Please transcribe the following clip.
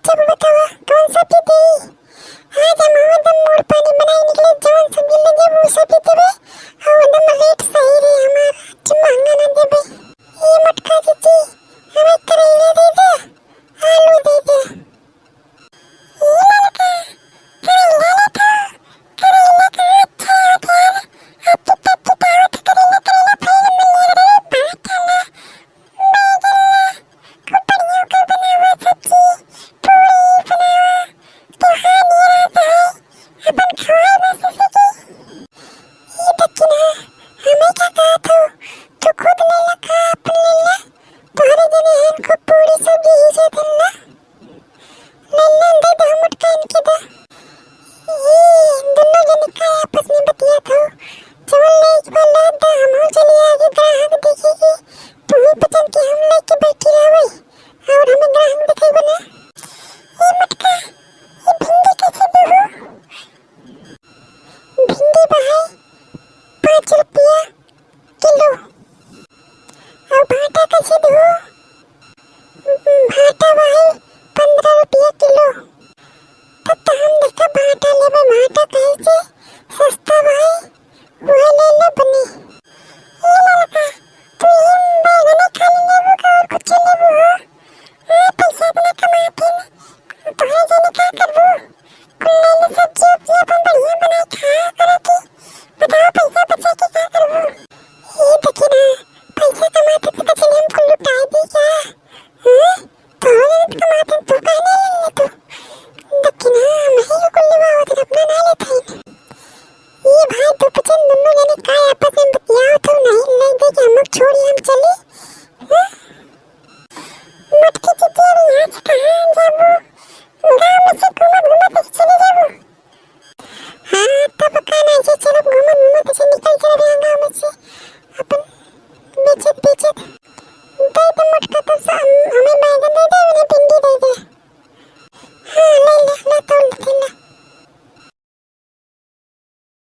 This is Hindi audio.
चल बतावा कौन सा पीते आज हम एकदम मोड़ पानी बनाई निकले जवन सब्जी लगे वो सब पीते बे और एकदम रेट सही रे हमारा महंगा ना दे बे ये मटका जीजी हमें करेले दे दे आलू दे दे ये लड़का करेला लेता करेला का अच्छा आता है आपकी पप्पी दावत करेला करेला भाई मिल रहा बाटला कुपड़ियों का बना हुआ सब्जी पूरी बना हुआ त्योहार नहीं रहता है अपन खाए ना सके ये दक्खी ना हमें क्या कहा तो खुद ले लगा अपने ले तुम्हारे जने इनको पूरी सब्जी ही से थल्ला लल्ला दे दो मुटका इनके दो ये दोनों जने का आपस में बतिया था चवल ले एक बार लाद दा हम हो चली आगे ग्राहक देखेगी तू ही पसंद की हम लेके बैठी रह वही और हमें ग्राहक दिखाई बना ये मटका ये भिंडी कैसे दो हो भिंडी भाई 5 रुपया किलो और भाटा कैसे दो भाटा भाई 15 रुपया किलो तब तो हम देखा भाटा ले भाटा कैसे सस्ता भाई वह ले ले बनी ये लड़का तू ये बैगन खाली लेबू का और कुछ लेबू हो पैसा अपना कमाते न तुम्हारे जने क्या करबू कुल्ले ले सब्जी उपजी अपन बढ़िया बना खाया करे की बताओ पैसा बचा के क्या करबू ये देखी ना पैसा कमाते तो बचे हम को लुटाई दी क्या तो कमाते तू कहने ले तू देखी ना मैं कुल्ले बावत अपना ना लेता ही ये भाई तू पचन दोनों जने काय आपस में बतियाओ तो नहीं ले दे कि हम लोग छोड़ी हम चल